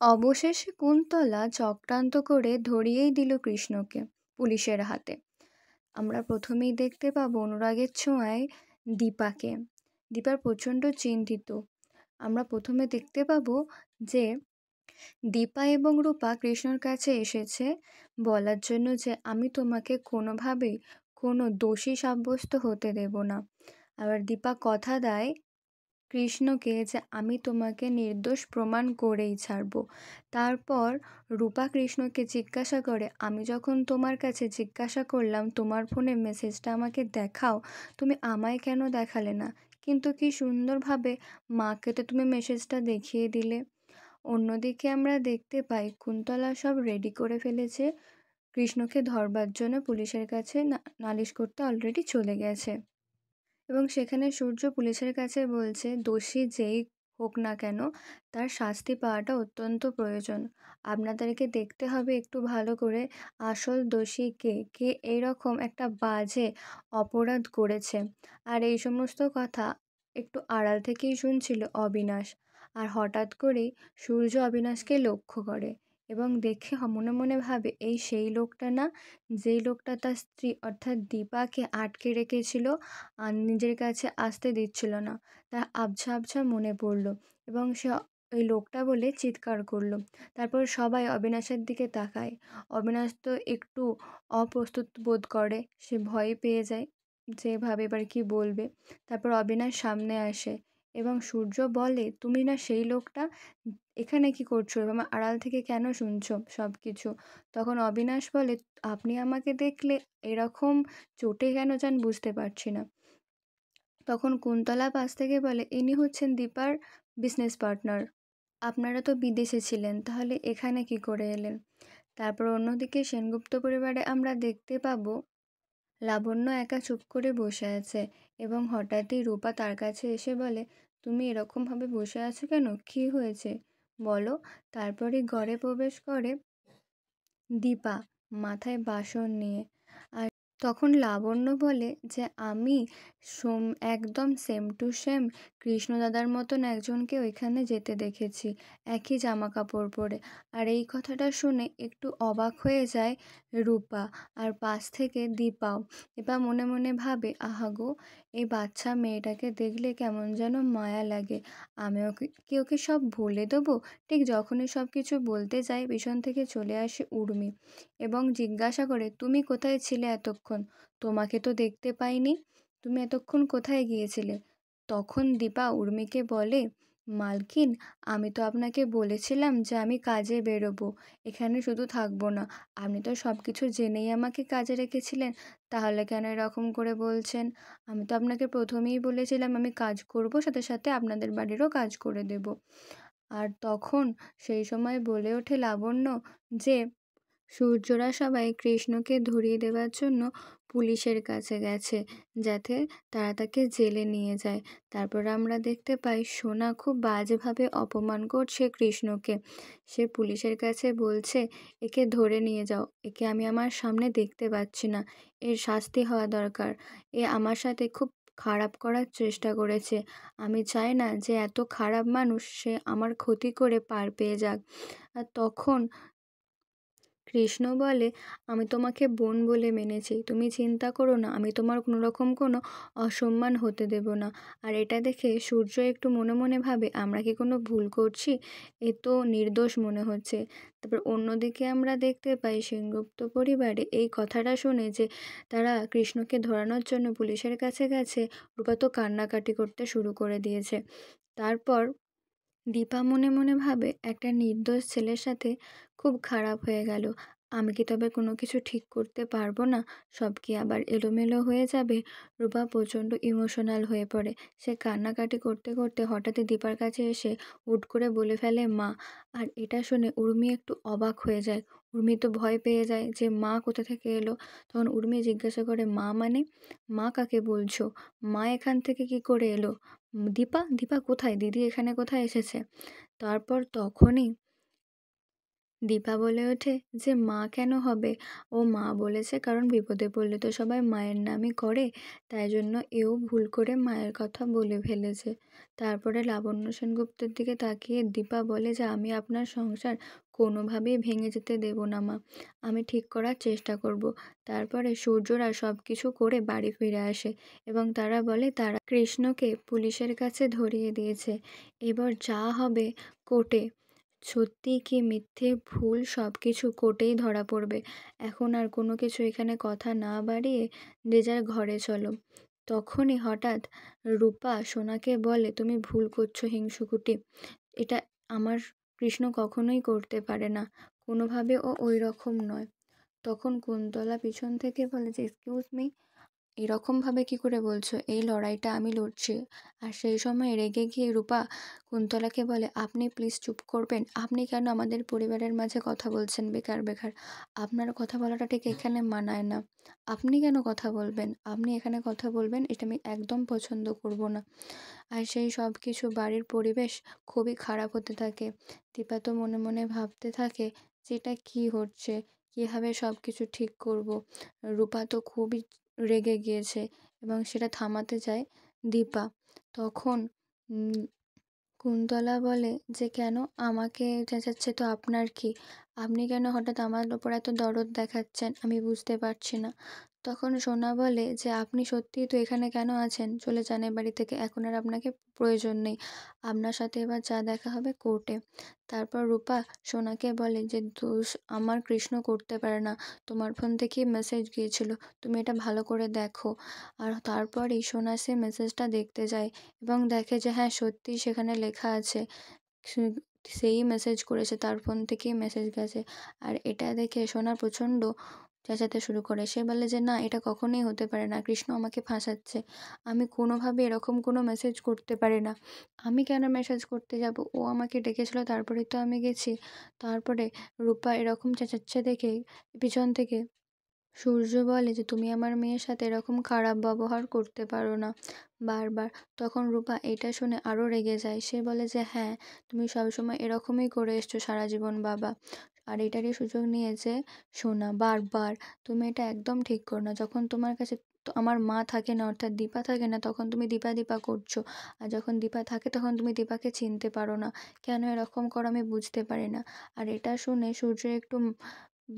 অবশেষে কুন্তলা চক্রান্ত করে ধরিয়েই দিল কৃষ্ণকে পুলিশের হাতে। আমরা প্রথমেই দেখতে পাবো অনুরাগের ছোঁয়ায় দীপাকে। দীপার প্রচণ্ড চিন্তিত। আমরা প্রথমে দেখতে পাবো যে দীপা এবং রূপা কৃষ্ণর কাছে এসেছে বলার জন্য যে আমি তোমাকে কোনোভাবেই কোনো দোষী সাব্যস্ত হতে দেব না। আবার দীপা কথা দেয় কৃষ্ণকে যে আমি তোমাকে নির্দোষ প্রমাণ করেই ছাড়ব। তারপর রূপা কৃষ্ণকে জিজ্ঞাসা করে, আমি যখন তোমার কাছে জিজ্ঞাসা করলাম তোমার ফোনে মেসেজটা আমাকে দেখাও, তুমি আমায় কেন দেখালে না? কিন্তু কি সুন্দরভাবে মাকে তো তুমি মেসেজটা দেখিয়ে দিলে। অন্যদিকে আমরা দেখতে পাই কুন্তলা সব রেডি করে ফেলেছে, কৃষ্ণকে ধরবার জন্য পুলিশের কাছে নালিশ করতে অলরেডি চলে গেছে। এবং সেখানে সূর্য পুলিশের কাছে বলছে দোষী যেই হোক না কেন তার শাস্তি পাওয়াটা অত্যন্ত প্রয়োজন। আপনাদেরকে দেখতে হবে একটু ভালো করে আসল দোষী কে, কে এরকম একটা বাজে অপরাধ করেছে। আর এই সমস্ত কথা একটু আড়াল থেকেই শুনছিল অবিনাশ। আর হঠাৎ করেই সূর্য অবিনাশকে লক্ষ্য করে এবং দেখে মনে মনে ভাবে এই সেই লোকটা না, যেই লোকটা তার স্ত্রী অর্থাৎ দীপাকে আটকে রেখেছিল আর নিজের কাছে আসতে দিচ্ছিল না। তার আবছা আবছা মনে পড়ল এবং সে ওই লোকটা বলে চিৎকার করলো। তারপর সবাই অবিনাশের দিকে তাকায়। অবিনাশ তো একটু অপ্রস্তুত বোধ করে, সে ভয় পেয়ে যায় যে ভাবে এবার কি বলবে। তারপর অবিনাশ সামনে আসে এবং সূর্য বলে, তুমি না সেই লোকটা, এখানে কি করছো এবং আড়াল থেকে কেন শুনছো সব কিছু? তখন অবিনাশ বলে, আপনি আমাকে দেখলে এরকম চটে কেন যান বুঝতে পারছি না। তখন কুন্তলা পাশ থেকে বলে, ইনি হচ্ছেন দীপার বিজনেস পার্টনার। আপনারা তো বিদেশে ছিলেন, তাহলে এখানে কি করে এলেন? তারপর অন্যদিকে সেনগুপ্ত পরিবারে আমরা দেখতে পাবো লাবণ্য একা চুপ করে বসে আছে এবং হঠাৎই রূপা তার কাছে এসে বলে, তুমি এরকমভাবে বসে আছো কেন, কী হয়েছে বলো? তারপরে ঘরে প্রবেশ করে দীপা মাথায় বাসন নিয়ে। আর তখন লাবণ্য বলে যে আমি একদম সেম টু সেম কৃষ্ণদাদার মতন একজনকে ওইখানে যেতে দেখেছি, একই জামা কাপড় পরে। আর এই কথাটা শুনে একটু অবাক হয়ে যায় রূপা, আর পাশ থেকে দীপাও। দীপা মনে মনে ভাবে, আহা গো, এই বাচ্চা মেয়েটাকে দেখলে কেমন যেন মায়া লাগে, আমি ওকে সব বলে দেবো। ঠিক যখনই সব কিছু বলতে যাই পিছন থেকে চলে আসে উর্মি এবং জিজ্ঞাসা করে, তুমি কোথায় ছিলে এতক্ষণ? তোমাকে তো দেখতে পাইনি, তুমি এতক্ষণ কোথায় গিয়েছিলে? তখন দীপা উর্মিকে বলে, মালকিন, আমি তো আপনাকে বলেছিলাম যে আমি কাজে বেরোবো, এখানে শুধু থাকবো না। আপনি তো সব কিছু জেনেই আমাকে কাজে রেখেছিলেন, তাহলে কেন এরকম করে বলছেন? আমি তো আপনাকে প্রথমেই বলেছিলাম আমি কাজ করব, সাথে সাথে আপনাদের বাড়িরও কাজ করে দেব। আর তখন সেই সময় বলে ওঠে লাবণ্য যে সূর্যরা সবাই কৃষ্ণকে ধরিয়ে দেওয়ার জন্য পুলিশের কাছে গেছে, যাতে তারা তাকে জেলে নিয়ে যায়। তারপর আমরা দেখতে পাই সোনা খুব বাজেভাবে অপমান করছে কৃষ্ণকে। সে পুলিশের কাছে বলছে, একে ধরে নিয়ে যাও, একে আমি আমার সামনে দেখতে পাচ্ছি না, এর শাস্তি হওয়া দরকার। এ আমার সাথে খুব খারাপ করার চেষ্টা করেছে, আমি চাই না যে এত খারাপ মানুষ সে আমার ক্ষতি করে পার পেয়ে যাক। আর তখন কৃষ্ণ বলে, আমি তোমাকে বোন বলে মেনেছি, তুমি চিন্তা করো না, আমি তোমার কোনো রকম কোনো অসম্মান হতে দেব না। আর এটা দেখে সূর্য একটু মনে মনে ভাবে, আমরা কি কোনো ভুল করছি? এ তো নির্দোষ মনে হচ্ছে। তারপর অন্যদিকে আমরা দেখতে পাই সেনগুপ্ত পরিবারে এই কথাটা শুনে যে তারা কৃষ্ণকে ধরানোর জন্য পুলিশের কাছে গেছে, রূপা তো কান্নাকাটি করতে শুরু করে দিয়েছে। তারপর দীপা মনে মনে ভাবে, একটা নির্দোষ ছেলের সাথে খুব খারাপ হয়ে গেল, আমি কি তবে কোনো কিছু ঠিক করতে পারবো না? সব কি আবার এলোমেলো হয়ে যাবে? রূপা প্রচণ্ড ইমোশনাল হয়ে পড়ে। সে কান্নাকাটি করতে করতে হঠাৎই দীপার কাছে এসে হুট করে বলে ফেলে মা। আর এটা শুনে উর্মি একটু অবাক হয়ে যায়। উর্মি তো ভয় পেয়ে যায় যে মা কোথা থেকে এলো। তখন উর্মি জিজ্ঞাসা করে, মা মানে? মা কাকে বলছো? মা এখান থেকে কি করে এলো? দীপা দীপা কোথায়? দিদি এখানে কোথায় এসেছে? তারপর তখনই দীপা বলে ওঠে যে মা কেন হবে? ও মা বলেছে কারণ বিপদে পড়লে তো সবাই মায়ের নামই করে, তাই জন্য এও ভুল করে মায়ের কথা বলে ফেলেছে। তারপরে লাবণ্য সেনগুপ্তের দিকে তাকিয়ে দীপা বলে যে আমি আপনার সংসার কোনোভাবেই ভেঙে যেতে দেব না মা, আমি ঠিক করার চেষ্টা করব। তারপরে সূর্যরা সব কিছু করে বাড়ি ফিরে আসে এবং তারা বলে তারা কৃষ্ণকে পুলিশের কাছে ধরিয়ে দিয়েছে, এবার যা হবে কোর্টে। সত্যি কি মিথ্যে ভুল সব কিছু কোর্টেই ধরা পড়বে। এখন আর কোনো কিছু এখানে কথা না বাড়িয়ে যে যার ঘরে চলো। তখনই হঠাৎ রূপা সোনাকে বলে তুমি ভুল করছো হিংসুকুটি, এটা আমার কৃষ্ণ কখনোই করতে পারে না, কোনোভাবে ও ওই রকম নয়। তখন কুন্তলা পিছন থেকে বলে যে এক্সকিউজ মি, এরকমভাবে কি করে বলছো? এই লড়াইটা আমি লড়ছি। আর সেই সময় রেগে গিয়ে রূপা কুন্তলাকে বলে আপনি প্লিজ চুপ করবেন, আপনি কেন আমাদের পরিবারের মাঝে কথা বলছেন বেকার বেকার? আপনার কথা বলাটা ঠিক এখানে মানায় না। আপনি কেন কথা বলবেন? আপনি এখানে কথা বলবেন এটা আমি একদম পছন্দ করব না। আর সেই সব কিছু বাড়ির পরিবেশ খুবই খারাপ হতে থাকে। দীপা তো মনে মনে ভাবতে থাকে যে এটা কী হচ্ছে, কীভাবে সব কিছু ঠিক করব। রূপা তো খুবই রেগে গিয়েছে এবং সেটা থামাতে চায় দীপা। তখন কুন্তলা বলে যে কেন আমাকে চেঁচাচ্ছে তো আপনার কি? আপনি কেন হঠাৎ আমার ওপর এত দরদ দেখাচ্ছেন আমি বুঝতে পারছি না। তখন সোনা বলে যে আপনি সত্যিই তো এখানে কেন আছেন? চলে যান এ বাড়ি থেকে, এখন আর আপনাকে প্রয়োজন নেই। আপনার সাথে এবার যা দেখা হবে কোর্টে। তারপর রূপা সোনাকে বলে যে দোষ আমার কৃষ্ণ করতে পারে না, তোমার ফোন থেকেই মেসেজ গিয়েছিল, তুমি এটা ভালো করে দেখো। আর তারপরেই সোনা সে মেসেজটা দেখতে যায় এবং দেখে যে হ্যাঁ সত্যিই সেখানে লেখা আছে সেই মেসেজ করেছে, তার ফোন থেকেই মেসেজ গেছে। আর এটা দেখে সোনা প্রচণ্ড চেঁচাতে শুরু করে। সে বলে যে না, এটা কখনোই হতে পারে না, কৃষ্ণ আমাকে ফাঁসাচ্ছে, আমি কোনোভাবে এরকম কোনো মেসেজ করতে পারি না। আমি কেন মেসেজ করতে যাব? ও আমাকে ডেকেছিল তারপরেই তো আমি গেছি। তারপরে রূপা এরকম চেঁচাচ্ছে দেখে পিছন থেকে সূর্য বলে যে তুমি আমার মেয়ের সাথে এরকম খারাপ ব্যবহার করতে পারো না বারবার। তখন রূপা এটা শুনে আরও রেগে যায়। সে বলে যে হ্যাঁ, তুমি সবসময় এরকমই করে এসছো সারা জীবন বাবা। আর এটারই সুযোগ নিয়েছে সোনা বারবার। তুমি এটা একদম ঠিক করো না। যখন তোমার কাছে তো আমার মা থাকে না, অর্থাৎ দীপা থাকে না, তখন তুমি দীপা দীপা করছো। আর যখন দীপা থাকে তখন তুমি দীপাকে চিনতে পারো না। কেন এরকম করো আমি বুঝতে পারি না। আর এটা শুনে সূর্য একটু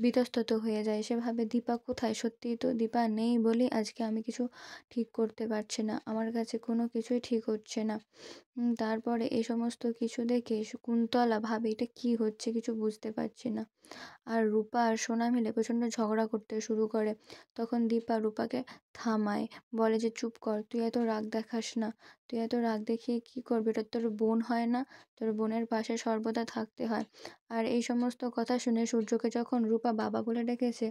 বিতস্তত হয়ে যায়। সে ভাবে দীপা কোথায়? সত্যিই তো দীপা নেই বলেই আজকে আমি কিছু ঠিক করতে পারছি না, আমার কাছে কোনো কিছুই ঠিক হচ্ছে না। তারপরে এই সমস্ত কিছু দেখে শকুন্তলা ভাবে এটা কি হচ্ছে, কিছু বুঝতে পারছি না। আর রূপা আর সোনা মিলে প্রচণ্ড ঝগড়া করতে শুরু করে। তখন দীপা রূপাকে থামায়, বলে যে চুপ কর, তুই এত রাগ দেখাস না, তুই এত রাগ দেখিয়ে কি করবি? এটা তোর বোন হয় না? তোর বোনের পাশে সর্বদা থাকতে হয়। আর এই সমস্ত কথা শুনে সূর্যকে যখন রূপা বাবা বলে ডেকেছে,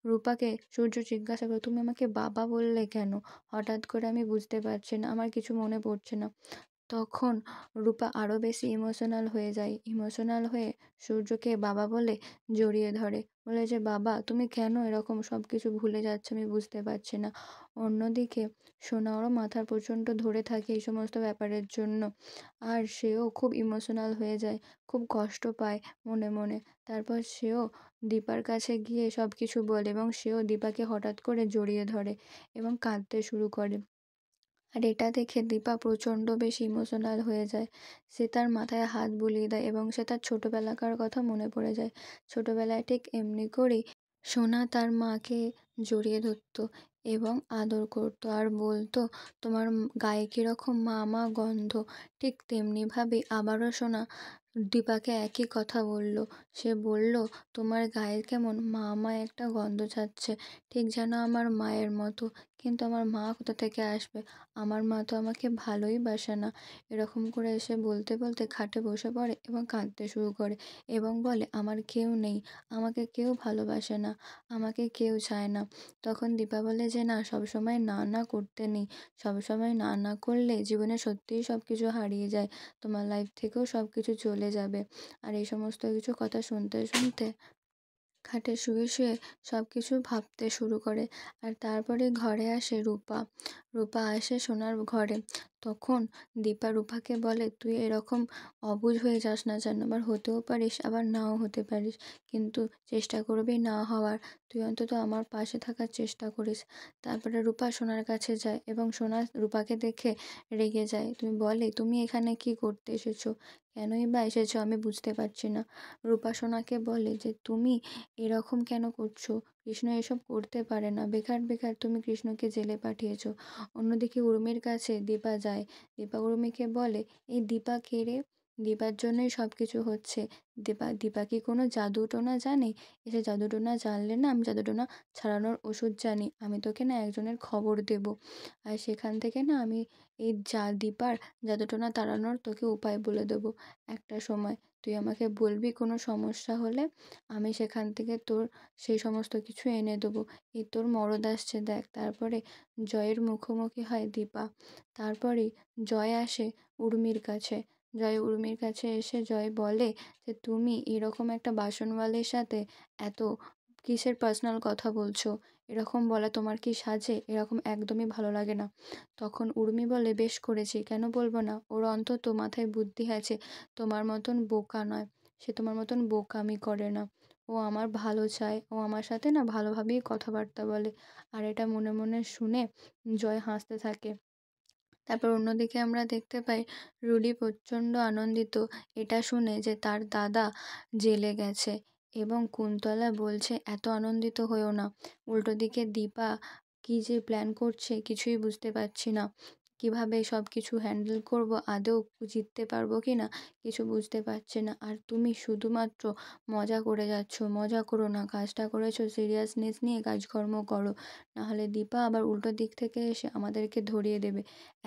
রূপাকে সূর্য জিজ্ঞাসা করে তুমি আমাকে বাবা বললে কেন? হঠাৎ করে আমি বুঝতে পারছি না, আমার কিছু মনে পড়ছে না। তখন রূপা আরও বেশি ইমোশনাল হয়ে যায়। ইমোশনাল হয়ে সূর্যকে বাবা বলে জড়িয়ে ধরে, বলে যে বাবা তুমি কেন এরকম সব কিছু ভুলে যাচ্ছ আমি বুঝতে পারছি না। অন্যদিকে সোনারও মাথা প্রচণ্ড ধরে থাকে এই সমস্ত ব্যাপারের জন্য। আর সেও খুব ইমোশনাল হয়ে যায়, খুব কষ্ট পায় মনে মনে। তারপর সেও দীপার কাছে গিয়ে সব কিছু বলে এবং সেও দীপাকে হঠাৎ করে জড়িয়ে ধরে এবং কাঁদতে শুরু করে। আর এটা দেখে দীপা প্রচণ্ড বেশি ইমোশনাল হয়ে যায়। সে তার মাথায় হাত বুলিয়ে দেয় এবং সে তার ছোটোবেলাকার কথা মনে পড়ে যায়। ছোটোবেলায় ঠিক এমনি করেই সোনা তার মাকে জড়িয়ে ধরতো এবং আদর করতো আর বলতো তোমার গায়ে কীরকম মা মা গন্ধ। ঠিক তেমনিভাবেই আবারও সোনা দীপাকে একই কথা বলল। সে বলল তোমার গায়ে কেমন মা মা একটা গন্ধ ছাড়ছে, ঠিক যেন আমার মায়ের মতো। কিন্তু আমার মা কোথা থেকে আসবে? আমার মা তো আমাকে ভালোই বাসে না। এরকম করে এসে বলতে বলতে খাটে বসে পড়ে এবং কাঁদতে শুরু করে এবং বলে আমার কেউ নেই, আমাকে কেউ ভালোবাসে না, আমাকে কেউ চায় না। তখন দীপা বলে যে না, সবসময় না না করতে নেই, সবসময় না না করলে জীবনে সত্যিই সব কিছু হারিয়ে যায়, তোমার লাইফ থেকেও সব কিছু চলে যাবে। আর এই সমস্ত কিছু কথা শুনতে শুনতে খাটে শুয়ে শুয়ে সব কিছু ভাবতে শুরু করে। আর তারপরে ঘরে আসে রূপা। রূপা আসে সোনার ঘরে। তখন দীপা রূপাকে বলে, তুই এরকম অবুঝ হয়ে যাস না যেন, আবার হতেও পারিস আবার নাও হতে পারিস, কিন্তু চেষ্টা করবি না হওয়ার। তুই অন্তত আমার পাশে থাকার চেষ্টা করিস। তারপরে রূপা সোনার কাছে যায় এবং সোনা রূপাকে দেখে রেগে যায়। তুমি বলে, তুমি এখানে কি করতে এসেছো, কেনই বা এসেছো আমি বুঝতে পারছি না। রূপা সোনাকে বলে যে তুমি এরকম কেন করছো, কৃষ্ণ এসব করতে পারে না, বেকার বেকার তুমি কৃষ্ণকে জেলে পাঠিয়েছো। অন্যদিকে উর্মির কাছে দীপা যায়। দীপা উর্মিকে বলে, এই দীপা কে রে, দীপার জন্যই সব কিছু হচ্ছে। দীপা কি কোনো জাদুটোনা জানে? এসে জাদুটোনা জানলে না, আমি জাদুটোনা ছাড়ানোর ওষুধ জানি, আমি তোকে না একজনের খবর দেব, আর সেখান থেকে না আমি এই দীপার জাদুটোনা তাড়ানোর তোকে উপায় বলে দেবো। একটা সময় তুই আমাকে বলবি কোনো সমস্যা হলে, আমি সেখান থেকে তোর সেই সমস্ত কিছু এনে দেবো। এই তোর মরদ আসছে দেখ। তারপরে জয়ের মুখোমুখি হয় দীপা। তারপরেই জয় আসে উর্মির কাছে। উর্মির কাছে এসে জয় বলে যে, তুমি এরকম একটা বাসনওয়ালের সাথে এত কিসের পার্সোনাল কথা বলছো? এরকম বলা তোমার কি সাজে? এরকম একদমই ভালো লাগে না। তখন উর্মি বলে, বেশ করেছি, কেন বলবো না, ওর অন্তত মাথায় বুদ্ধি আছে, তোমার মতন বোকা নয়, সে তোমার মতন বোকামি করে না, ও আমার ভালো চায়, ও আমার সাথে না ভালোভাবেই কথাবার্তা বলে। আর এটা মনে মনে শুনে জয় হাসতে থাকে। তারপর অন্যদিকে আমরা দেখতে পাই রুলি প্রচণ্ড আনন্দিত এটা শুনে যে তার দাদা জেলে গেছে, এবং কুন্তলা বলছে, এত আনন্দিত হয়েও না। উল্টো দিকে দীপা কী যে প্ল্যান করছে কিছুই বুঝতে পারছি না, কিভাবে সব কিছু হ্যান্ডেল করব, আদৌ জিততে পারবো কি না কিছু বুঝতে পারছি না। আর তুমি শুধুমাত্র মজা করে যাচ্ছ, মজা করো না, কাজটা করেছো সিরিয়াসনেস নিয়ে কাজকর্ম করো, নাহলে দীপা আবার উল্টো দিক থেকে এসে আমাদেরকে ধরিয়ে দেবে।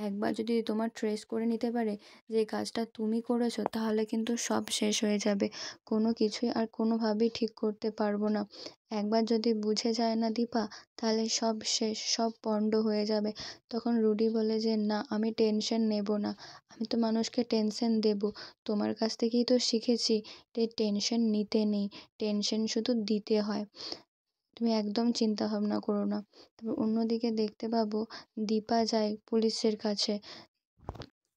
একবার যদি তোমার ট্রেস করে নিতে পারে যে কাজটা তুমি করেছো, তাহলে কিন্তু সব শেষ হয়ে যাবে, কোনো কিছুই আর কোনোভাবেই ঠিক করতে পারবো না। একবার যদি বুঝে যায় না দীপা, তাহলে সব শেষ, সব পণ্ড হয়ে যাবে। তখন রুডি বলে যে, না আমি টেনশন নেব না, আমি তো মানুষকে টেনশন দেব, তোমার কাছ থেকেই তো শিখেছি যে টেনশন নিতে নেই, টেনশন শুধু দিতে হয়, তুমি একদম চিন্তা ভাবনা করো না। তারপর অন্যদিকে দেখতে পাবো দীপা যায় পুলিশের কাছে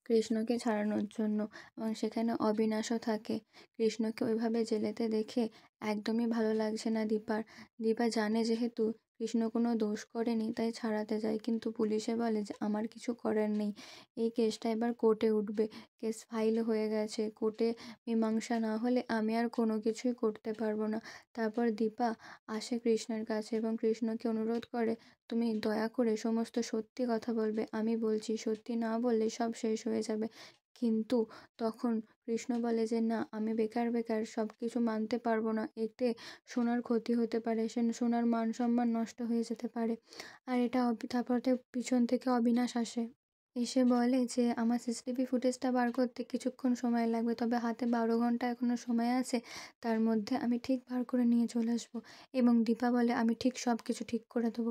কৃষ্ণকে ছাড়ানোর জন্য, এবং সেখানে অবিনাশও থাকে। কৃষ্ণকে ওইভাবে জেলেতে দেখে একদমই ভালো লাগছে না দীপার। দীপা জানে যেহেতু কৃষ্ণ কোনো দোষ করেনি, তাই ছাড়াতে যায়, কিন্তু পুলিশে বলে যে আমার কিছু করার নেই, এই কেসটা এবার কোর্টে উঠবে, কেস ফাইল হয়ে গেছে, কোর্টে মীমাংসা না হলে আমি আর কোনো কিছুই করতে পারবো না। তারপর দীপা আসে কৃষ্ণের কাছে এবং কৃষ্ণকে অনুরোধ করে, তুমি দয়া করে সমস্ত সত্যি কথা বলবে, আমি বলছি সত্যি না বললে সব শেষ হয়ে যাবে। কিন্তু তখন কৃষ্ণ বলে যে, না আমি বেকার বেকার সব কিছু মানতে পারবো না, এতে সোনার ক্ষতি হতে পারে, সোনার মান সম্মান নষ্ট হয়ে যেতে পারে। আর এটা তারপরে পিছন থেকে অবিনাশ আসে, এসে বলে যে আমার সিসিটিভি ফুটেজটা বার করতে কিছুক্ষণ সময় লাগবে, তবে হাতে 12 ঘন্টা এখনো সময় আছে, তার মধ্যে আমি ঠিক বার করে নিয়ে চলে আসবো। এবং দীপা বলে, আমি ঠিক সব কিছু ঠিক করে দেবো।